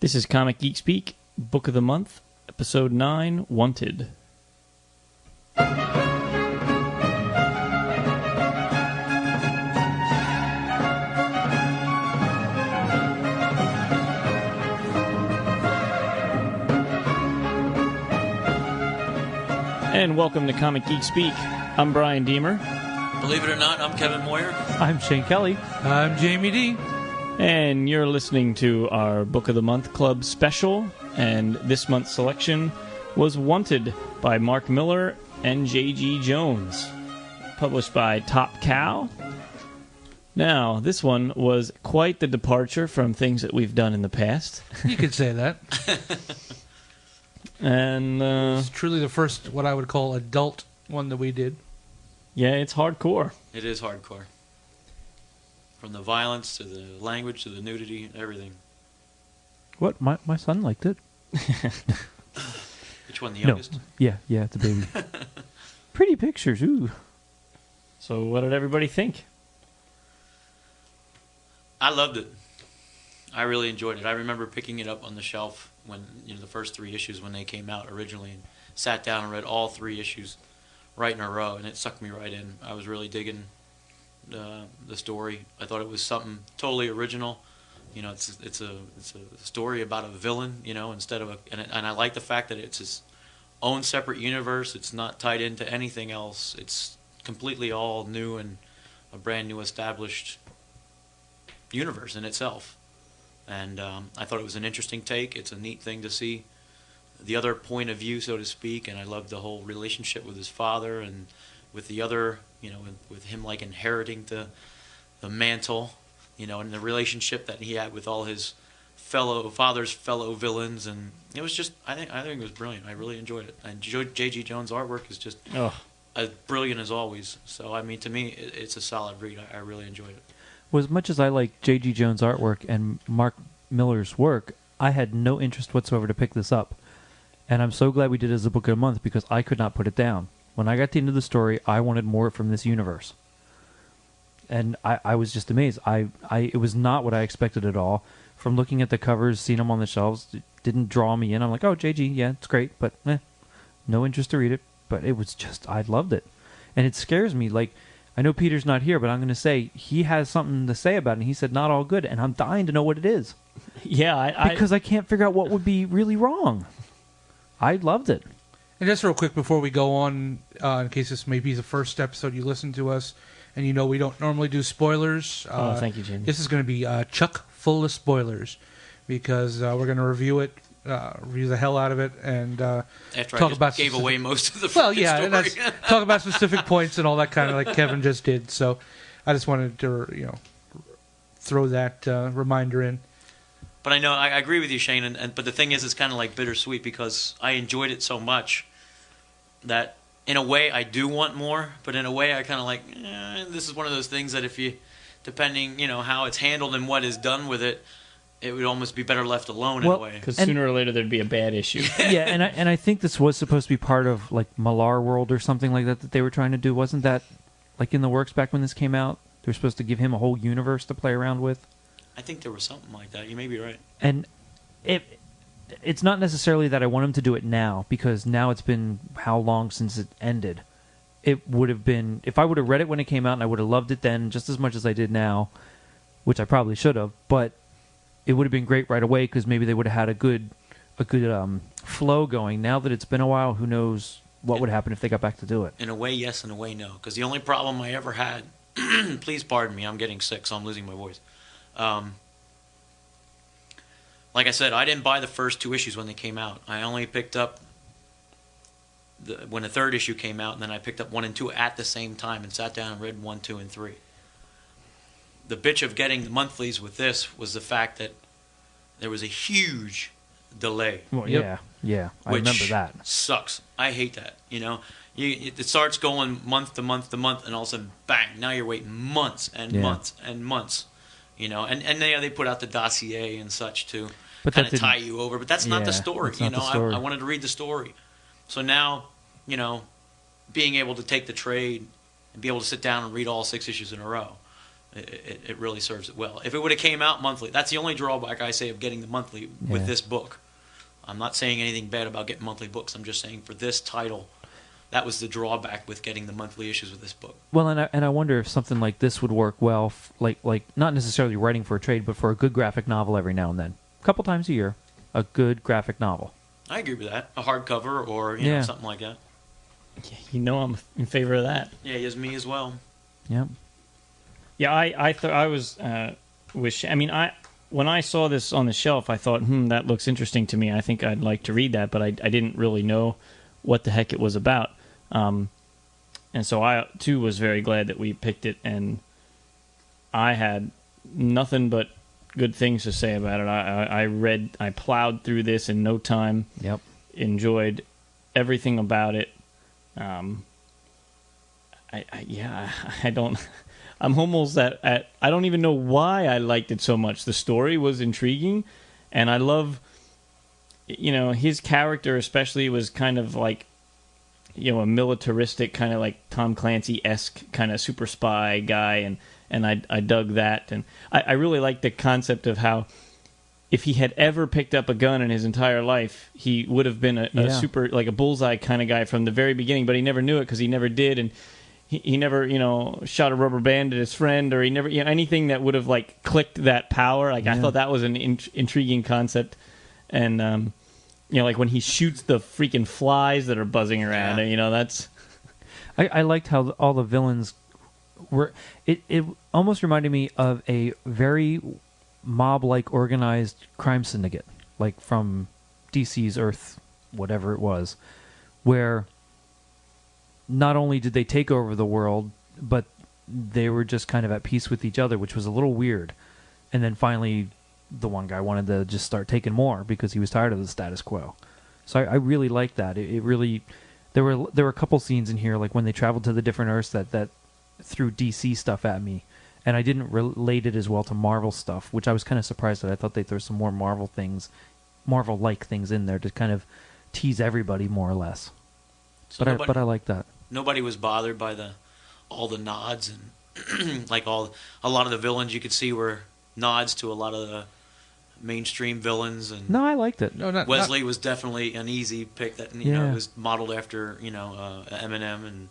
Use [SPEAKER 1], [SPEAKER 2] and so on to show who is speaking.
[SPEAKER 1] This is Comic Geek Speak, Book of the Month, Episode 9, Wanted. And welcome to Comic Geek Speak. I'm Brian Deemer.
[SPEAKER 2] Believe it or not, I'm Kevin Moyer.
[SPEAKER 3] I'm Shane Kelly.
[SPEAKER 4] I'm Jamie D.
[SPEAKER 1] And you're listening to our Book of the Month Club special. And this month's selection was Wanted by Mark Millar and J.G. Jones, published by Top Cow. Now, this one was quite the departure from things that we've done in the past.
[SPEAKER 4] You could say that.
[SPEAKER 1] And
[SPEAKER 4] it's truly the first, what I would call, adult one that we did.
[SPEAKER 1] Yeah, it's hardcore.
[SPEAKER 2] It is hardcore. From the violence to the language to the nudity, everything.
[SPEAKER 3] What? My son liked it.
[SPEAKER 2] Which one, the youngest?
[SPEAKER 3] No. Yeah, it's a baby. Pretty pictures, ooh.
[SPEAKER 1] So what did everybody think?
[SPEAKER 2] I loved it. I really enjoyed it. I remember picking it up on the shelf when, the first 3 issues when they came out originally, and sat down and read all 3 issues right in a row, and it sucked me right in. I was really digging the story. I thought it was something totally original. It's a story about a villain, instead of and I like the fact that it's his own separate universe. It's not tied into anything else. It's completely all new and a brand new established universe in itself. And I thought it was an interesting take. It's a neat thing to see the other point of view, so to speak. And I loved the whole relationship with his father and with the other, with him like inheriting the mantle, and the relationship that he had with all his fellow villains. And it was just, I think it was brilliant. I really enjoyed it. And J.G. Jones' artwork is just as brilliant as always. So, I mean, to me, it's a solid read. I really enjoyed it.
[SPEAKER 3] Well, as much as I like J.G. Jones' artwork and Mark Millar's work, I had no interest whatsoever to pick this up. And I'm so glad we did it as a book of the month because I could not put it down. When I got to the end of the story, I wanted more from this universe. And I was just amazed. It was not what I expected at all. From looking at the covers, seeing them on the shelves, it didn't draw me in. I'm like, oh, J.G., yeah, it's great, but no interest to read it. But it was just, I loved it. And it scares me, like, I know Peter's not here, but I'm going to say he has something to say about it. And he said not all good, and I'm dying to know what it is.
[SPEAKER 1] Yeah,
[SPEAKER 3] because I can't figure out what would be really wrong. I loved it.
[SPEAKER 4] And just real quick before we go on, in case this may be the first episode you listen to us, and we don't normally do spoilers.
[SPEAKER 1] Thank you, Jimmy.
[SPEAKER 4] This is going to be chock full of spoilers because we're going to review it. Review the hell out of it and
[SPEAKER 2] after
[SPEAKER 4] talk
[SPEAKER 2] I
[SPEAKER 4] about
[SPEAKER 2] gave away most of the
[SPEAKER 4] story.
[SPEAKER 2] And
[SPEAKER 4] talk about specific points and all that kind of like Kevin just did. So I just wanted to throw that reminder in.
[SPEAKER 2] But I know I agree with you, Shane. But the thing is, it's kind of like bittersweet because I enjoyed it so much that in a way I do want more, but in a way I kind of like this is one of those things that if you, depending how it's handled and what is done with it. It would almost be better left alone in a way.
[SPEAKER 1] Because sooner or later there'd be a bad issue.
[SPEAKER 3] Yeah, and I think this was supposed to be part of like Millar World or something like that they were trying to do. Wasn't that like in the works back when this came out? They were supposed to give him a whole universe to play around with.
[SPEAKER 2] I think there was something like that. You may be right.
[SPEAKER 3] And it's not necessarily that I want him to do it now because now it's been how long since it ended. It would have been if I would have read it when it came out and I would have loved it then just as much as I did now, which I probably should have, but it would have been great right away because maybe they would have had a good flow going. Now that it's been a while, who knows what would happen if they got back to do it.
[SPEAKER 2] In a way, yes. In a way, no. Because the only problem I ever had, please pardon me, I'm getting sick, so I'm losing my voice. Like I said, I didn't buy the first 2 issues when they came out. I only picked up when the 3rd issue came out, and then I picked up 1 and 2 at the same time and sat down and read 1, 2, and 3. The bitch of getting the monthlies with this was the fact that there was a huge delay.
[SPEAKER 3] Well, yeah, I remember that.
[SPEAKER 2] Sucks. I hate that. It starts going month to month to month, and all of a sudden, bang! Now you're waiting months and months and months. And they put out the dossier and such to kind of tie you over, but that's not the story.
[SPEAKER 3] Not the story.
[SPEAKER 2] I wanted to read the story, so now being able to take the trade and be able to sit down and read all 6 issues in a row. it really serves it well. If it would have came out monthly, that's the only drawback I say of getting the monthly with this book. I'm not saying anything bad about getting monthly books. I'm just saying for this title, that was the drawback with getting the monthly issues with this book.
[SPEAKER 3] Well, and I wonder if something like this would work well, like not necessarily writing for a trade, but for a good graphic novel every now and then, a couple times a year, a good graphic novel.
[SPEAKER 2] I agree with that. A hardcover or you know something like that.
[SPEAKER 1] You know, I'm in favor of that.
[SPEAKER 2] Yeah, he is me as well.
[SPEAKER 3] Yep.
[SPEAKER 1] Yeah, I thought I was when I saw this on the shelf, I thought, that looks interesting to me. I think I'd like to read that, but I didn't really know what the heck it was about. And so I, too, was very glad that we picked it, and I had nothing but good things to say about it. I plowed through this in no time.
[SPEAKER 3] Yep.
[SPEAKER 1] Enjoyed everything about it. I'm almost I don't even know why I liked it so much. The story was intriguing, and I love, his character especially was kind of like, a militaristic kind of like Tom Clancy-esque kind of super spy guy, and I dug that, and I really liked the concept of how if he had ever picked up a gun in his entire life, he would have been a super, like a bullseye kind of guy from the very beginning, but he never knew it because he never did, and he never, shot a rubber band at his friend, or he never, anything that would have like clicked that power. Like I thought that was an intriguing concept, and like when he shoots the freaking flies that are buzzing around, that's.
[SPEAKER 3] I liked how all the villains were. It almost reminded me of a very mob-like organized crime syndicate, like from DC's Earth, whatever it was, where not only did they take over the world, but they were just kind of at peace with each other, which was a little weird. And then finally, the one guy wanted to just start taking more because he was tired of the status quo. So I really liked that. It really, there were a couple scenes in here, like when they traveled to the different Earths that threw DC stuff at me, and I didn't relate it as well to Marvel stuff, which I was kind of surprised that I thought they'd throw some more Marvel-like things in there to kind of tease everybody more or less.
[SPEAKER 2] So
[SPEAKER 3] but I like that.
[SPEAKER 2] Nobody was bothered by all the nods and like a lot of the villains you could see were nods to a lot of the mainstream villains. And
[SPEAKER 3] no, I liked it.
[SPEAKER 2] Wesley was definitely an easy pick. That it was modeled after Eminem and